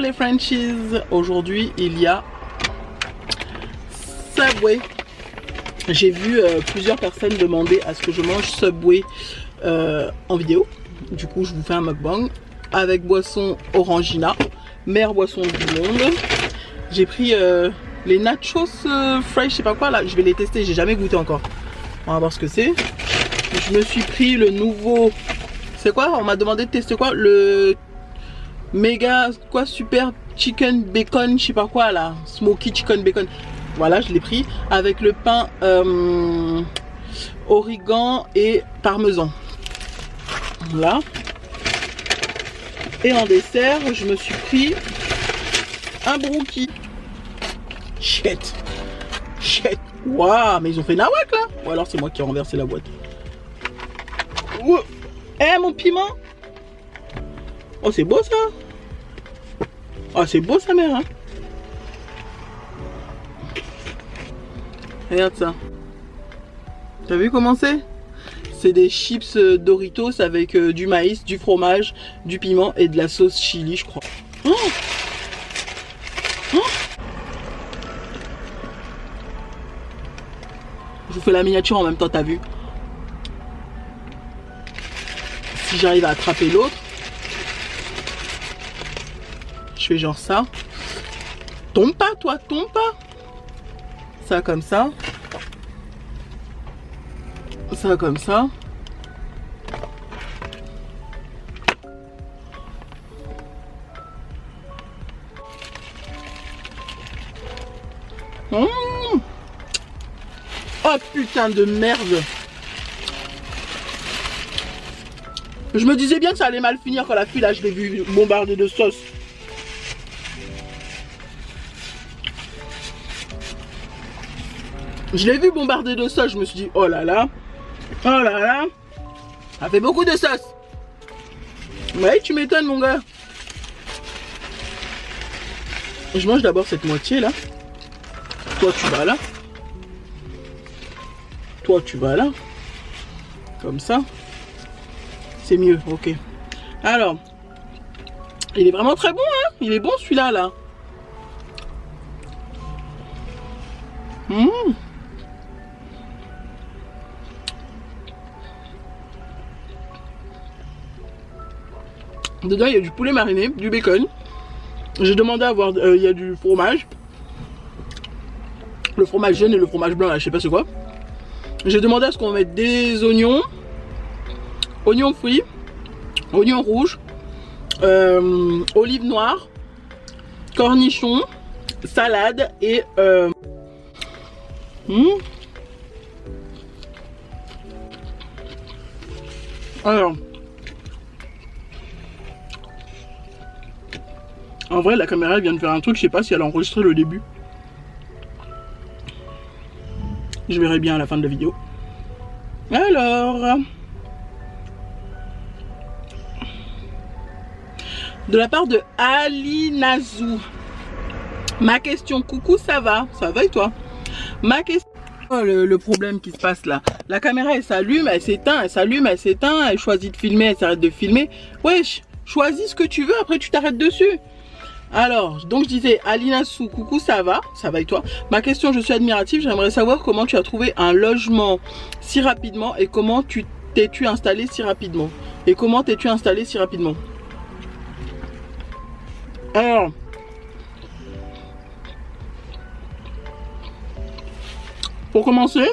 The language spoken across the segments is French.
les Frenchies. Aujourd'hui il y a Subway. J'ai vu plusieurs personnes demander à ce que je mange Subway en vidéo. Du coup je vous fais un mukbang avec boisson Orangina, meilleure boisson du monde. J'ai pris les nachos fresh, je sais pas quoi là, je vais les tester, j'ai jamais goûté encore. On va voir ce que c'est. Je me suis pris le nouveau, c'est quoi? On m'a demandé de tester quoi? Le méga quoi super chicken bacon, je sais pas quoi là, smoky chicken bacon. Voilà, je l'ai pris avec le pain origan et parmesan. Voilà. Et en dessert, je me suis pris un brookie. Shit. Shit. Waouh, mais ils ont fait nawak là. Ou alors c'est moi qui ai renversé la boîte. Eh mon piment. Oh c'est beau ça. Oh c'est beau sa mère hein. Regarde ça. T'as vu comment c'est? C'est des chips Doritos avec du maïs, du fromage, du piment et de la sauce chili je crois. Oh oh, je vous fais la miniature en même temps, t'as vu? Si j'arrive à attraper l'autre, je fais genre ça. Tombe pas toi, tombe pas. Ça comme ça. Ça comme ça. Mmh. Oh putain de merde. Je me disais bien que ça allait mal finir quand la fille là je l'ai vu bombarder de sauce. Je l'ai vu bombarder de sauce, je me suis dit oh là là. Oh là là. Ça fait beaucoup de sauce. Ouais tu m'étonnes mon gars. Je mange d'abord cette moitié là. Toi tu vas là. Toi tu vas là. Comme ça. C'est mieux, ok. Alors. Il est vraiment très bon hein. Il est bon celui-là là. Mmh. Dedans il y a du poulet mariné, du bacon. J'ai demandé à avoir, il y a du fromage. Le fromage jaune et le fromage blanc là, je sais pas c'est quoi. J'ai demandé à ce qu'on mette des oignons. Oignons frits. Oignons rouges. Olives noires. Cornichons. Salade et... Alors... En vrai, la caméra elle vient de faire un truc, je sais pas si elle a enregistré le début. Je verrai bien à la fin de la vidéo. Alors... De la part de Alinazou. Ma question, coucou, ça va? Ça va et toi? Ma question... Oh, le problème qui se passe là. La caméra elle s'allume, elle s'éteint, elle s'allume, elle s'éteint, elle choisit de filmer, elle s'arrête de filmer. Wesh, choisis ce que tu veux, après tu t'arrêtes dessus. Alors, donc je disais, Alina Sou, coucou, ça va et toi? Ma question, je suis admirative, j'aimerais savoir comment tu as trouvé un logement si rapidement et comment t'es-tu installé si rapidement? Et comment t'es-tu installé si rapidement? Alors, pour commencer,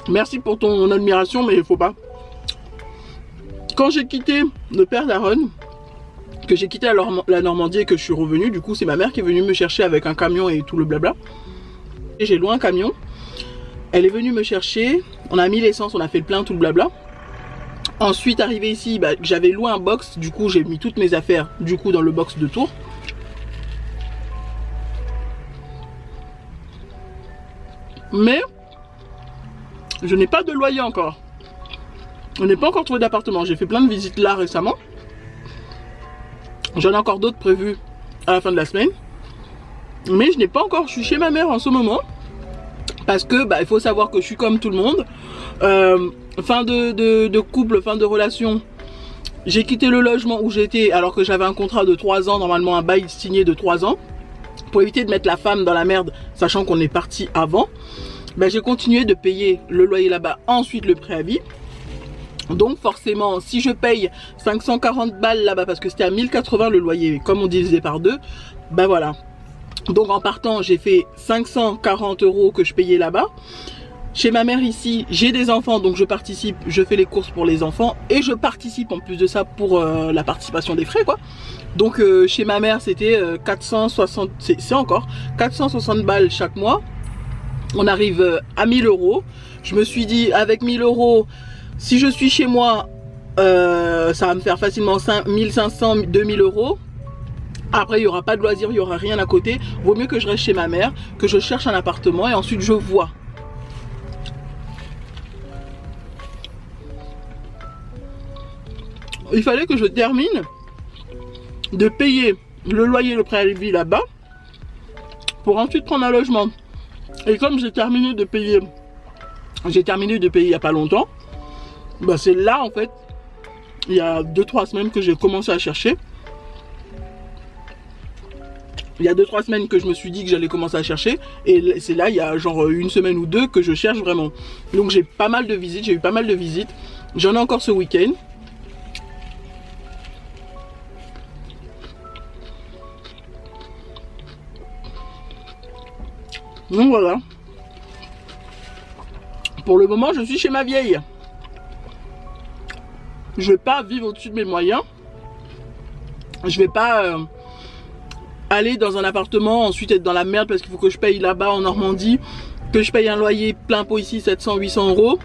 merci pour ton admiration, mais il faut pas. Quand j'ai quitté le père d'Aaron, que j'ai quitté la Normandie et que je suis revenu, du coup c'est ma mère qui est venue me chercher avec un camion et tout le blabla. Et j'ai loué un camion, elle est venue me chercher, on a mis l'essence, on a fait le plein, tout le blabla. Ensuite arrivé ici, bah, j'avais loué un box, du coup j'ai mis toutes mes affaires du coup dans le box de Tours. Mais je n'ai pas de loyer encore. On n'est pas encore trouvé d'appartement, j'ai fait plein de visites là récemment. J'en ai encore d'autres prévus à la fin de la semaine. Mais je n'ai pas encore, je suis chez ma mère en ce moment. Parce que bah, il faut savoir que je suis comme tout le monde. Fin de couple, fin de relation. J'ai quitté le logement où j'étais alors que j'avais un contrat de 3 ans, normalement un bail signé de 3 ans. Pour éviter de mettre la femme dans la merde, sachant qu'on est parti avant, ben, j'ai continué de payer le loyer là-bas, ensuite le préavis. Donc forcément, si je paye 540 balles là-bas, parce que c'était à 1080 le loyer, comme on divisait par 2, ben voilà. Donc en partant, j'ai fait 540 € que je payais là-bas. Chez ma mère ici, j'ai des enfants, donc je participe, je fais les courses pour les enfants et je participe en plus de ça pour la participation des frais, quoi. Donc chez ma mère, c'était 460, c'est encore 460 balles chaque mois. On arrive à 1000 €. Je me suis dit, avec 1000 €, si je suis chez moi, ça va me faire facilement 1500, 2000 €. Après, il n'y aura pas de loisirs, il n'y aura rien à côté. Vaut mieux que je reste chez ma mère, que je cherche un appartement et ensuite je vois. Il fallait que je termine de payer le loyer, le préavis là-bas, pour ensuite prendre un logement. Et comme j'ai terminé de payer il n'y a pas longtemps, bah c'est là en fait, il y a 2-3 semaines que j'ai commencé à chercher. Il y a 2-3 semaines que je me suis dit que j'allais commencer à chercher. Et c'est là, il y a genre 1 semaine ou 2 que je cherche vraiment. Donc j'ai pas mal de visites, j'ai eu pas mal de visites. J'en ai encore ce week-end. Donc voilà. Pour le moment, je suis chez ma vieille. Je vais pas vivre au-dessus de mes moyens. Je vais pas aller dans un appartement, ensuite être dans la merde parce qu'il faut que je paye là-bas en Normandie, que je paye un loyer plein pot ici 700-800 €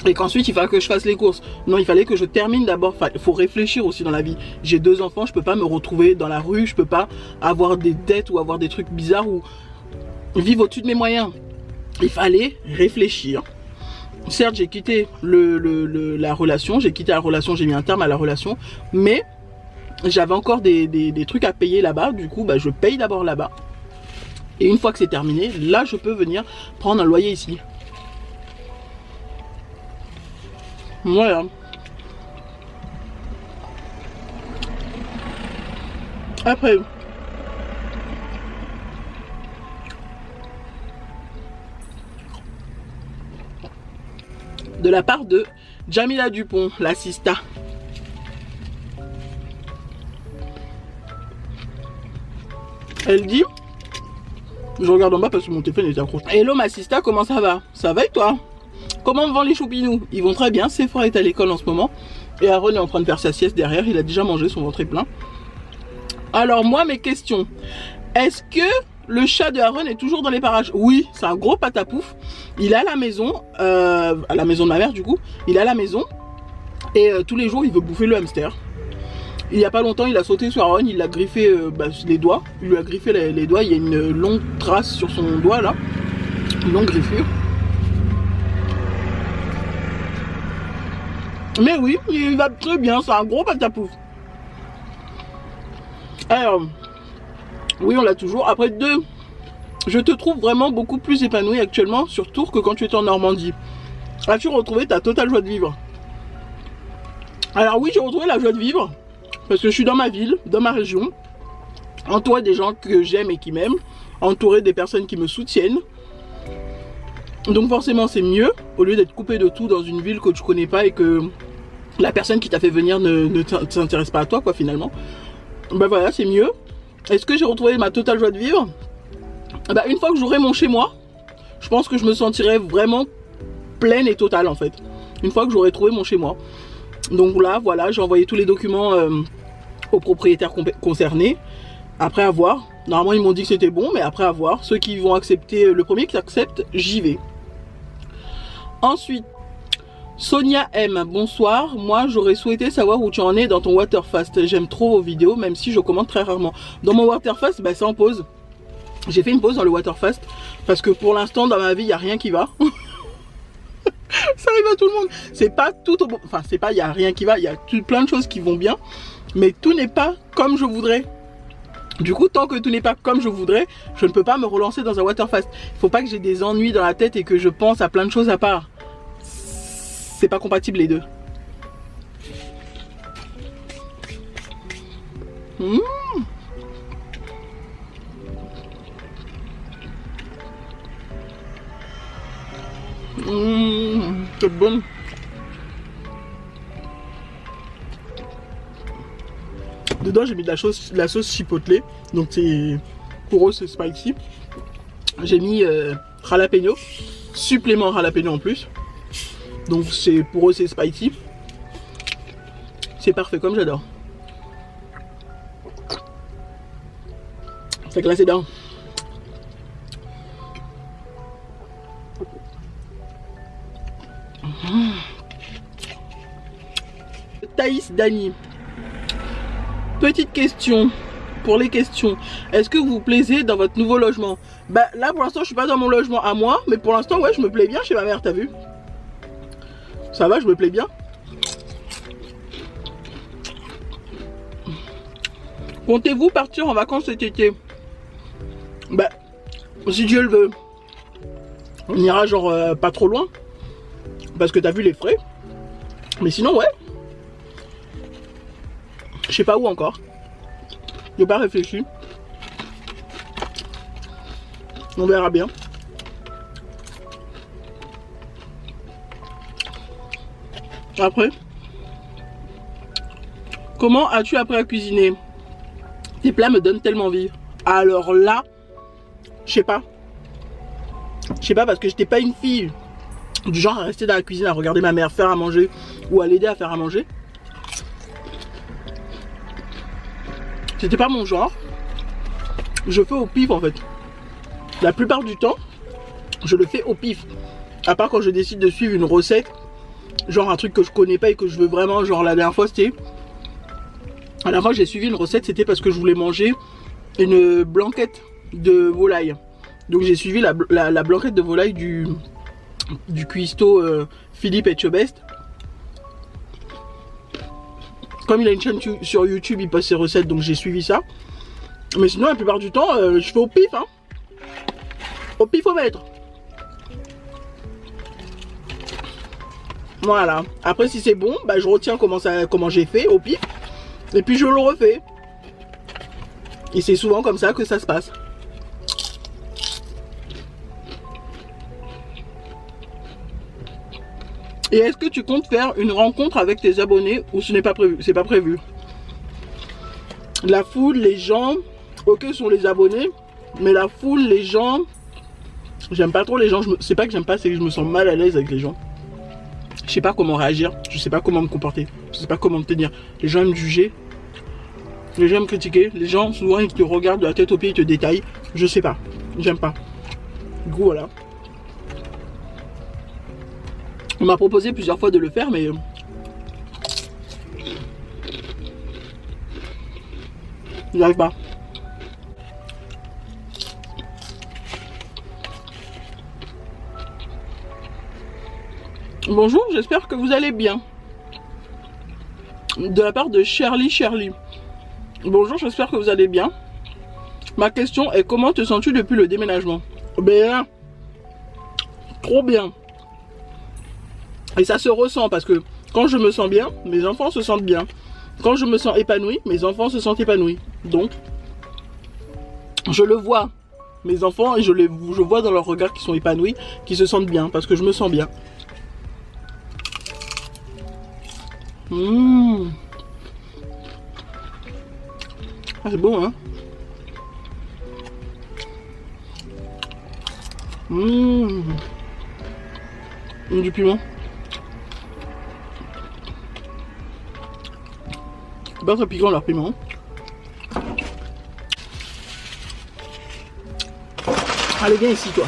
et qu'ensuite il fallait que je fasse les courses. Non, il fallait que je termine d'abord. Il faut réfléchir aussi dans la vie. J'ai 2 enfants, je peux pas me retrouver dans la rue, je peux pas avoir des dettes ou avoir des trucs bizarres ou vivre au-dessus de mes moyens. Il fallait réfléchir. Certes, j'ai quitté la relation, j'ai mis un terme à la relation, mais j'avais encore des trucs à payer là-bas. Du coup, bah, je paye d'abord là-bas. Et une fois que c'est terminé, là, je peux venir prendre un loyer ici. Voilà. Après, de la part de Jamila Dupont, la sista. Elle dit, je regarde en bas parce que mon téléphone est accroché. Hello ma sista, comment ça va? Ça va et toi? Comment vont les choupinous? Ils vont très bien, Sephora est à l'école en ce moment. Et Aaron est en train de faire sa sieste derrière, il a déjà mangé, son ventre est plein. Alors moi, mes questions. Est-ce que le chat de Aaron est toujours dans les parages? Oui, c'est un gros patapouf. Il est à la maison de ma mère du coup. Il est à la maison et tous les jours il veut bouffer le hamster. Il n'y a pas longtemps il a sauté sur Aaron, il l'a griffé les doigts. Il lui a griffé les doigts, il y a une longue trace sur son doigt là. Une longue griffure. Mais oui, il va très bien, c'est un gros patapouf. Alors, oui on l'a toujours. Après 2, je te trouve vraiment beaucoup plus épanouie actuellement sur Tours que quand tu étais en Normandie. As-tu retrouvé ta totale joie de vivre? Alors oui, j'ai retrouvé la joie de vivre parce que je suis dans ma ville, dans ma région, entouré des gens que j'aime et qui m'aiment, entouré des personnes qui me soutiennent. Donc forcément c'est mieux, au lieu d'être coupé de tout dans une ville que tu connais pas et que la personne qui t'a fait venir ne s'intéresse pas à toi quoi finalement. Ben voilà, c'est mieux. Est-ce que j'ai retrouvé ma totale joie de vivre? Ben, une fois que j'aurai mon chez moi, je pense que je me sentirai vraiment pleine et totale en fait. Une fois que j'aurai trouvé mon chez moi. Donc là, voilà, j'ai envoyé tous les documents aux propriétaires concernés. Après avoir, normalement ils m'ont dit que c'était bon, mais après avoir, ceux qui vont accepter, le premier qui accepte, j'y vais. Ensuite, Sonia M, bonsoir. Moi j'aurais souhaité savoir où tu en es dans ton Waterfast. J'aime trop vos vidéos, même si je commente très rarement. Dans mon Waterfast, bah, c'est en pause. J'ai fait une pause dans le Waterfast parce que pour l'instant dans ma vie il n'y a rien qui va. Ça arrive à tout le monde. C'est pas tout au bon. Enfin, c'est pas il n'y a rien qui va, il y a plein de choses qui vont bien, mais tout n'est pas comme je voudrais. Du coup, tant que tout n'est pas comme je voudrais, je ne peux pas me relancer dans un Waterfast. Il faut pas que j'ai des ennuis dans la tête et que je pense à plein de choses à part. C'est pas compatible les deux. Mmh. Mmh. C'est bon. Dedans j'ai mis de la sauce chipotle. Donc c'est pour eux c'est spicy. J'ai mis jalapeno. Supplément jalapeno en plus. Donc c'est pour eux c'est spicy. C'est parfait comme j'adore. C'est classé dedans. Thaïs Dani. Petite question. Pour les questions. Est-ce que vous vous plaisez dans votre nouveau logement? Bah là pour l'instant je suis pas dans mon logement à moi. Mais pour l'instant ouais je me plais bien chez ma mère, t'as vu? Ça va, je me plais bien. Comptez-vous partir en vacances cet été? Bah, si Dieu le veut. On ira genre pas trop loin. Parce que t'as vu les frais. Mais sinon, ouais. Je sais pas où encore. J'ai pas réfléchi. On verra bien. Après, comment as-tu appris à cuisiner? Tes plats me donnent tellement envie. Alors là, je sais pas. Je sais pas parce que j'étais pas une fille du genre à rester dans la cuisine à regarder ma mère faire à manger ou à l'aider à faire à manger. C'était pas mon genre. Je fais au pif en fait. La plupart du temps, je le fais au pif. À part quand je décide de suivre une recette, genre un truc que je connais pas et que je veux vraiment, genre la dernière fois c'était... À la fois j'ai suivi une recette, c'était parce que je voulais manger une blanquette de volaille. Donc j'ai suivi la blanquette de volaille du cuistot Philippe Etchebest. Comme il a une chaîne sur YouTube, il poste ses recettes, donc j'ai suivi ça. Mais sinon la plupart du temps, je fais au pif, hein. Au pif au mètre. Voilà. Après si c'est bon, bah, je retiens comment j'ai fait au pif. Et puis je le refais. Et c'est souvent comme ça que ça se passe. Et est-ce que tu comptes faire une rencontre avec tes abonnés ou ce n'est pas prévu? C'est pas prévu. La foule, les gens, ok sont les abonnés, mais la foule, les gens, j'aime pas trop les gens. C'est pas que j'aime pas, c'est que je me sens mal à l'aise avec les gens. Je sais pas comment réagir, je sais pas comment me comporter, je sais pas comment me tenir. Les gens aiment me juger, les gens aiment me critiquer, les gens souvent ils te regardent de la tête aux pieds, ils te détaillent. Je sais pas, j'aime pas. Du coup voilà. On m'a proposé plusieurs fois de le faire mais j'y arrive pas. Bonjour, j'espère que vous allez bien. De la part de Shirley. Bonjour, j'espère que vous allez bien. Ma question est comment te sens-tu depuis le déménagement? Bien. Trop bien. Et ça se ressent parce que quand je me sens bien, mes enfants se sentent bien. Quand je me sens épanouie, mes enfants se sentent épanouis. Donc, je le vois. Mes enfants, et je vois dans leur regard qu'ils sont épanouis, qu'ils se sentent bien parce que je me sens bien. Mmh. Ah, c'est bon, hein? Mmh. Du piment. C'est pas très piquant leur piment. Allez, viens ici, toi.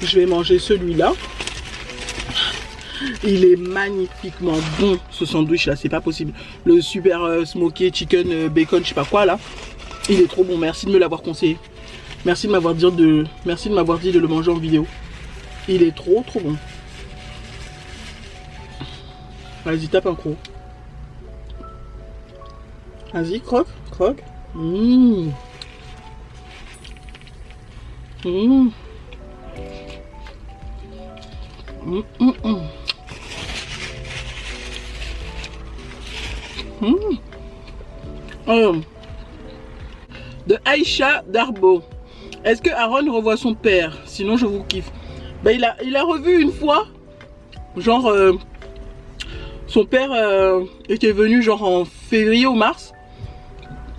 Je vais manger celui-là. Il est magnifiquement bon ce sandwich là, c'est pas possible. Le super smoky chicken bacon, je sais pas quoi là. Il est trop bon, merci de me l'avoir conseillé. Merci de m'avoir dit de le manger en vidéo. Il est trop bon. Vas-y, tape un croc. Vas-y, croque. Mmh. Mmh. Mmh. De Aïcha Darbo. Est-ce que Aaron revoit son père? Sinon je vous kiffe. Ben, il a revu une fois. Genre son père était venu genre en février ou mars.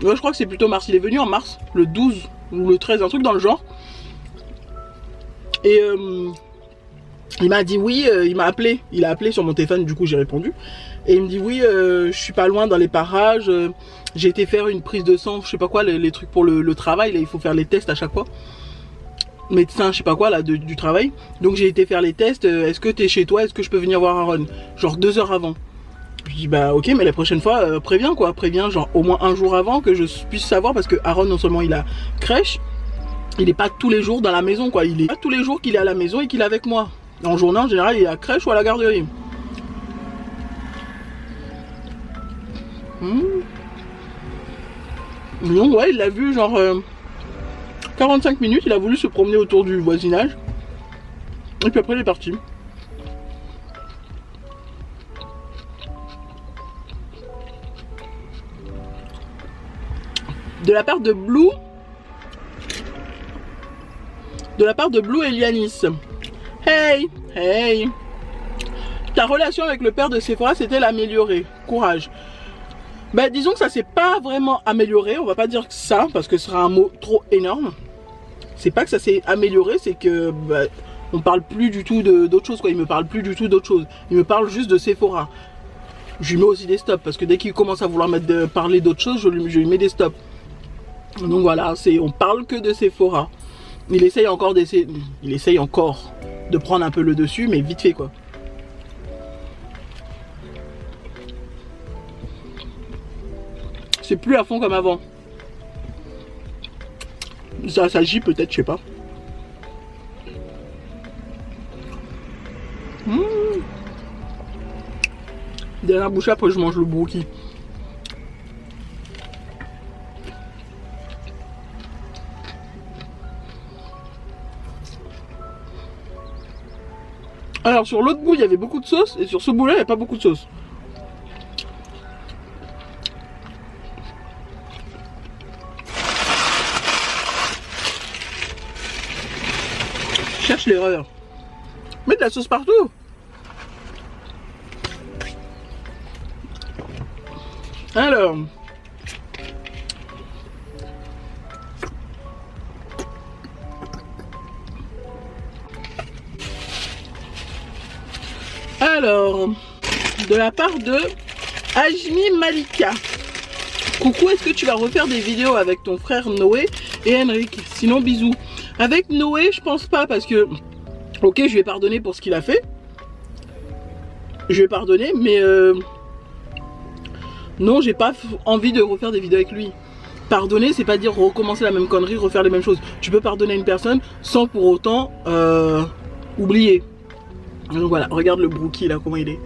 Ouais, je crois que c'est plutôt mars. Il est venu en mars, le 12 ou le 13, un truc dans le genre. Et il m'a dit oui, il m'a appelé. Il a appelé sur mon téléphone, du coup j'ai répondu. Et il me dit oui, je suis pas loin dans les parages. J'ai été faire une prise de sang, je sais pas quoi, les trucs pour le travail. Là, il faut faire les tests à chaque fois. Médecin, je sais pas quoi, là, du travail. Donc j'ai été faire les tests. Est-ce que t'es chez toi? Est-ce que je peux venir voir Aaron? Genre 2 heures avant. Je dis bah ok, mais la prochaine fois préviens quoi, préviens genre au moins un jour avant que je puisse savoir, parce que Aaron non seulement il a crèche, il est pas tous les jours dans la maison quoi, il est pas tous les jours qu'il est à la maison et qu'il est avec moi. En journée en général il est à crèche ou à la garderie. Donc ouais, il l'a vu genre 45 minutes, il a voulu se promener autour du voisinage et puis après il est parti. De la part de Blue. De la part de Blue et Lianis. Hey, hey. Ta relation avec le père de Sephora s'est-elle améliorée? Courage. Ben disons que ça s'est pas vraiment amélioré. On va pas dire que ça, parce que ce sera un mot trop énorme. C'est pas que ça s'est amélioré, c'est que bah, on parle plus du tout d'autre chose quoi. Il me parle plus du tout d'autre chose. Il me parle juste de Sephora. Je lui mets aussi des stops, parce que dès qu'il commence à vouloir parler d'autre chose, je lui mets des stops. Donc voilà, on parle que de Sephora. Il essaye encore de prendre un peu le dessus, mais vite fait quoi. C'est plus à fond comme avant. Ça s'agit peut-être, je sais pas. Dernière bouchée, après je mange le brookie. Alors sur l'autre bout il y avait beaucoup de sauce et sur ce bout là il n'y a pas beaucoup de sauce. Cherche l'erreur. Mets de la sauce partout. Alors. De la part de Ajmi Malika. Coucou, est-ce que tu vas refaire des vidéos avec ton frère Noé et Henrik? Sinon bisous. Avec Noé, je pense pas, parce que ok, je vais pardonner pour ce qu'il a fait. Je vais pardonner, mais non, j'ai pas envie de refaire des vidéos avec lui. Pardonner, c'est pas dire recommencer la même connerie, refaire les mêmes choses. Tu peux pardonner à une personne sans pour autant oublier. Donc voilà, regarde le brookie là, comment il est.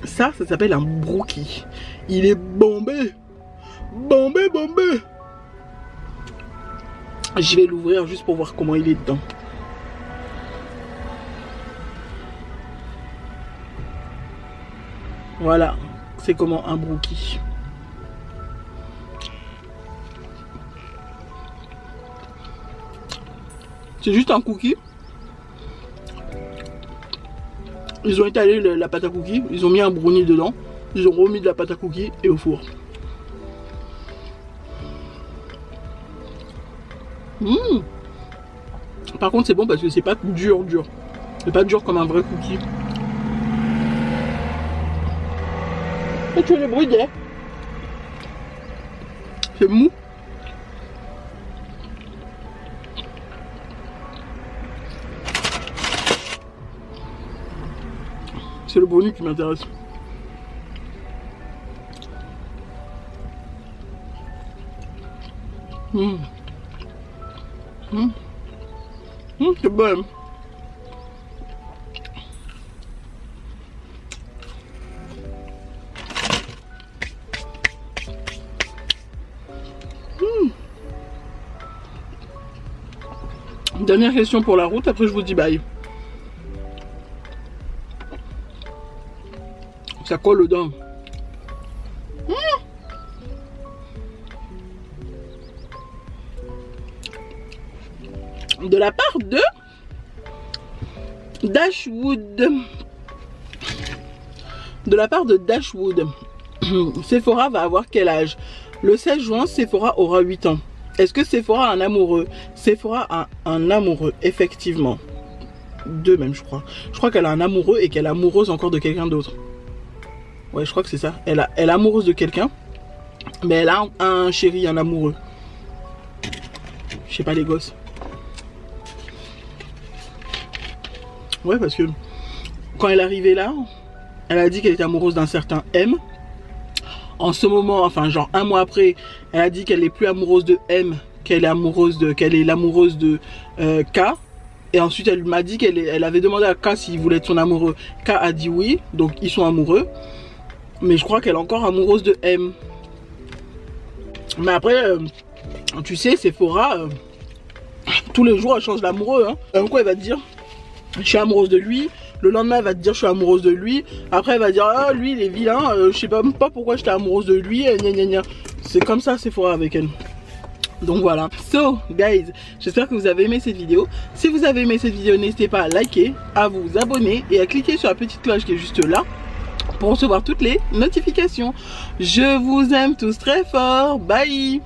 Ça s'appelle un brookie. Il est bombé. Bombé, bombé. Je vais l'ouvrir juste pour voir comment il est dedans. Voilà, c'est comment un brookie. C'est juste un cookie. Ils ont étalé la pâte à cookies, ils ont mis un brownie dedans, ils ont remis de la pâte à cookies et au four. Par contre c'est bon parce que c'est pas dur. C'est pas dur comme un vrai cookie. Et tu as le bruit d'air. C'est mou. C'est le brownie qui m'intéresse. C'est bon. Dernière question pour la route, après je vous dis bye. Ça colle aux dents. De la part de Dashwood. De la part de Dashwood. Sephora va avoir quel âge? Le 16 juin, Sephora aura 8 ans. Est-ce que Sephora a un amoureux? Sephora a un amoureux, effectivement. 2 même, je crois. Je crois qu'elle a un amoureux et qu'elle est amoureuse encore de quelqu'un d'autre. Ouais, je crois que c'est ça. Elle est amoureuse de quelqu'un, mais elle a un chéri, un amoureux. Je sais pas, les gosses. Ouais, parce que quand elle est arrivée là, elle a dit qu'elle était amoureuse d'un certain M. En ce moment, enfin genre un mois après, elle a dit qu'elle n'est plus amoureuse de M, qu'elle est l'amoureuse de K. Et ensuite elle m'a dit qu'elle avait demandé à K s'il voulait être son amoureux. K a dit oui, donc ils sont amoureux. Mais je crois qu'elle est encore amoureuse de M. Mais après, tu sais, Sephora, tous les jours elle change d'amoureux. Hein. Un coup elle va te dire, je suis amoureuse de lui. Le lendemain elle va te dire je suis amoureuse de lui. Après elle va dire ah lui il est vilain, je sais même pas pourquoi j'étais amoureuse de lui, gna gna gna. C'est comme ça Sephora avec elle. Donc voilà. So guys, j'espère que vous avez aimé cette vidéo. Si vous avez aimé cette vidéo, n'hésitez pas à liker, à vous abonner et à cliquer sur la petite cloche qui est juste là pour recevoir toutes les notifications. Je vous aime tous très fort. Bye.